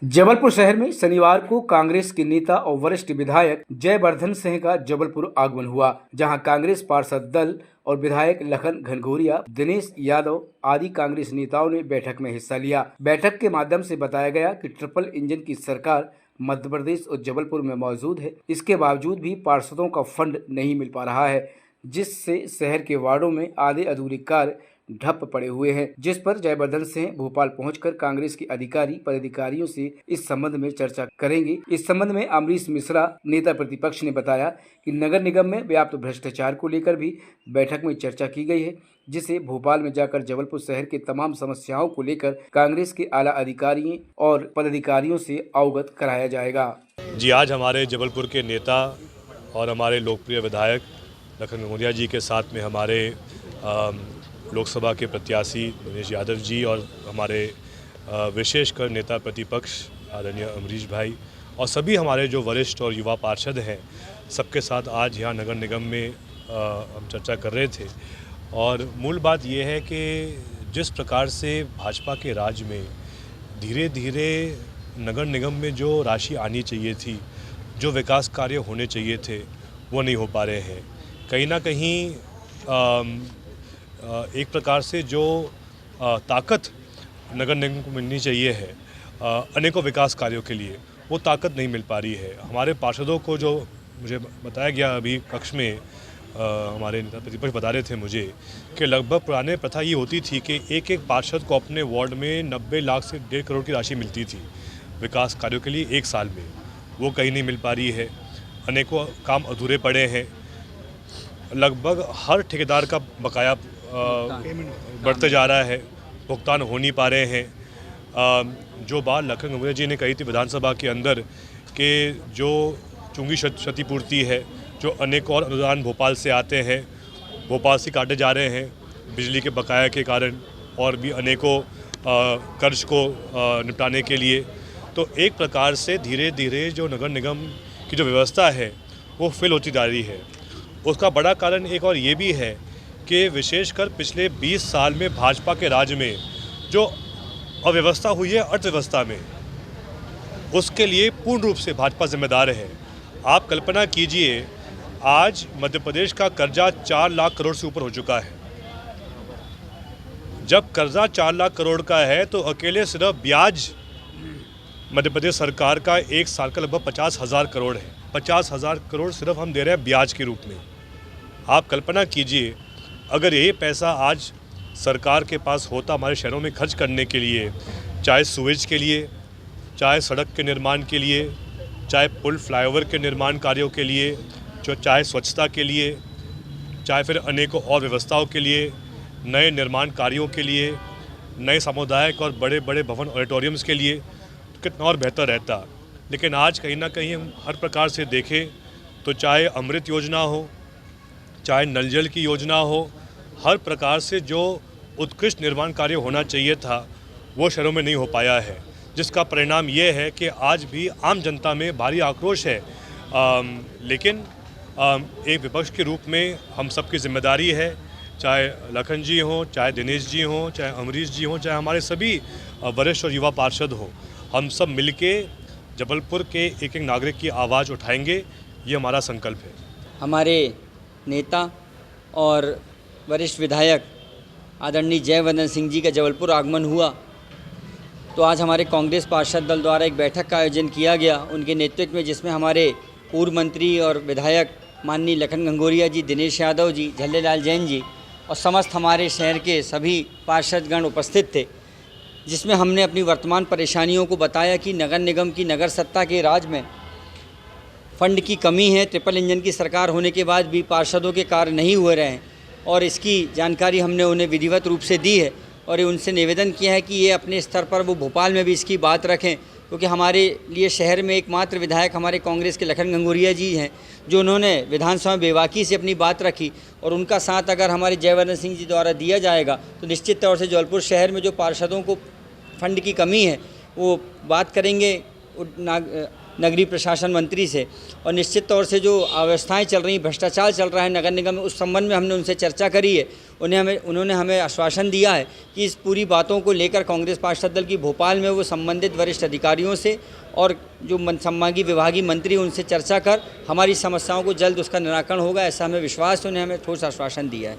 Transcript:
जबलपुर शहर में शनिवार को कांग्रेस के नेता और वरिष्ठ विधायक जयवर्धन सिंह का जबलपुर आगमन हुआ, जहां कांग्रेस पार्षद दल और विधायक लखन घनघोरिया, दिनेश यादव आदि कांग्रेस नेताओं ने बैठक में हिस्सा लिया। बैठक के माध्यम से बताया गया कि ट्रिपल इंजन की सरकार मध्य प्रदेश और जबलपुर में मौजूद है। इसके बावजूद भी पार्षदों का फंड नहीं मिल पा रहा है, जिससे शहर के वार्डों में आधे अधूरे कार्य ठप पड़े हुए हैं, जिस पर जयवर्धन सिंह भोपाल पहुंचकर कांग्रेस के अधिकारी पदाधिकारियों से इस संबंध में चर्चा करेंगे। इस संबंध में अमरीश मिश्रा नेता प्रतिपक्ष ने बताया कि नगर निगम में व्याप्त भ्रष्टाचार को लेकर भी बैठक में चर्चा की गई है, जिसे भोपाल में जाकर जबलपुर शहर के तमाम समस्याओं को लेकर कांग्रेस के आला अधिकारियों और पदाधिकारियों से अवगत कराया जाएगा। जी, आज हमारे जबलपुर के नेता और हमारे लोकप्रिय विधायक लखन घनघोरिया जी के साथ में हमारे लोकसभा के प्रत्याशी दिनेश यादव जी और हमारे विशेषकर नेता प्रतिपक्ष आदरणीय अमरीश भाई और सभी हमारे जो वरिष्ठ और युवा पार्षद हैं, सबके साथ आज यहाँ नगर निगम में हम चर्चा कर रहे थे। और मूल बात ये है कि जिस प्रकार से भाजपा के राज में धीरे धीरे नगर निगम में जो राशि आनी चाहिए थी, जो विकास कार्य होने चाहिए थे, वो नहीं हो पा रहे हैं। कहीं ना कहीं एक प्रकार से जो ताकत नगर निगम को मिलनी चाहिए है अनेकों विकास कार्यों के लिए, वो ताकत नहीं मिल पा रही है। हमारे पार्षदों को जो मुझे बताया गया अभी कक्ष में, हमारे नेता प्रतिपक्ष बता रहे थे मुझे कि लगभग पुराने प्रथा ये होती थी कि एक एक पार्षद को अपने वार्ड में 90 लाख से 1.5 करोड़ की राशि मिलती थी विकास कार्यों के लिए एक साल में। वो कहीं नहीं मिल पा रही है। अनेकों काम अधूरे पड़े हैं। लगभग हर ठेकेदार का बकाया बढ़ते जा रहा है, भुगतान हो नहीं पा रहे हैं। जो बात लखन घनघोरिया जी ने कही थी विधानसभा के अंदर कि जो चुंगी क्षतिपूर्ति है, जो अनेक और अनुदान भोपाल से आते हैं, भोपाल से काटे जा रहे हैं बिजली के बकाया के कारण और भी अनेकों कर्ज को निपटाने के लिए, तो एक प्रकार से धीरे धीरे जो नगर निगम की जो व्यवस्था है वो फेल होती जा रही है। उसका बड़ा कारण एक और ये भी है कि विशेषकर पिछले 20 साल में भाजपा के राज में जो अव्यवस्था हुई है अर्थव्यवस्था में, उसके लिए पूर्ण रूप से भाजपा जिम्मेदार है। आप कल्पना कीजिए, आज मध्य प्रदेश का कर्जा 4 लाख करोड़ से ऊपर हो चुका है। जब कर्जा 4 लाख करोड़ का है तो अकेले सिर्फ ब्याज मध्य प्रदेश सरकार का एक साल का लगभग 50,000 करोड़ है। 50,000 करोड़ सिर्फ हम दे रहे हैं ब्याज के रूप में। आप कल्पना कीजिए, अगर ये पैसा आज सरकार के पास होता हमारे शहरों में खर्च करने के लिए, चाहे सुएज के लिए, चाहे सड़क के निर्माण के लिए, चाहे पुल फ्लाईओवर के निर्माण कार्यों के लिए, चाहे स्वच्छता के लिए, चाहे फिर अनेकों और व्यवस्थाओं के लिए, नए निर्माण कार्यों के लिए, नए सामुदायिक और बड़े बड़े भवन ऑडिटोरियम्स के लिए, तो कितना और बेहतर रहता। लेकिन आज कहीं ना कहीं हम हर प्रकार से देखें तो चाहे अमृत योजना हो, चाहे नल जल की योजना हो, हर प्रकार से जो उत्कृष्ट निर्माण कार्य होना चाहिए था वो शहरों में नहीं हो पाया है, जिसका परिणाम ये है कि आज भी आम जनता में भारी आक्रोश है। लेकिन एक विपक्ष के रूप में हम सबकी जिम्मेदारी है, चाहे लखन जी हों, चाहे दिनेश जी हों, चाहे अमरीश जी हों, चाहे हमारे सभी वरिष्ठ और युवा पार्षद हों, हम सब मिलके जबलपुर के एक एक नागरिक की आवाज़ उठाएंगे। ये हमारा संकल्प है। हमारे नेता और वरिष्ठ विधायक आदरणीय जयवर्धन सिंह जी का जबलपुर आगमन हुआ, तो आज हमारे कांग्रेस पार्षद दल द्वारा एक बैठक का आयोजन किया गया उनके नेतृत्व में, जिसमें हमारे पूर्व मंत्री और विधायक माननीय लखन घनघोरिया जी, दिनेश यादव जी, झल्लेलाल जैन जी और समस्त हमारे शहर के सभी पार्षदगण उपस्थित थे, जिसमें हमने अपनी वर्तमान परेशानियों को बताया कि नगर निगम की नगर सत्ता के राज में फंड की कमी है। ट्रिपल इंजन की सरकार होने के बाद भी पार्षदों के कार्य नहीं हो रहे हैं और इसकी जानकारी हमने उन्हें विधिवत रूप से दी है और उनसे निवेदन किया है कि ये अपने स्तर पर वो भोपाल में भी इसकी बात रखें, क्योंकि हमारे लिए शहर में एकमात्र विधायक हमारे कांग्रेस के लखन घनघोरिया जी हैं, जो उन्होंने विधानसभा में बेबाकी से अपनी बात रखी और उनका साथ अगर हमारे जयवर्धन सिंह जी द्वारा दिया जाएगा तो निश्चित तौर से जबलपुर शहर में जो पार्षदों को फंड की कमी है वो बात करेंगे नगरीय प्रशासन मंत्री से, और निश्चित तौर से जो अव्यवस्थाएं चल रही, भ्रष्टाचार चल रहा है नगर निगम में, उस संबंध में हमने उनसे चर्चा करी है। उन्होंने हमें आश्वासन दिया है कि इस पूरी बातों को लेकर कांग्रेस पार्षद दल की भोपाल में वो संबंधित वरिष्ठ अधिकारियों से और जो संभागीय विभागीय मंत्री उनसे चर्चा कर हमारी समस्याओं को जल्द उसका निराकरण होगा, ऐसा हमें विश्वास है। उन्हें हमें ठोस आश्वासन दिया है।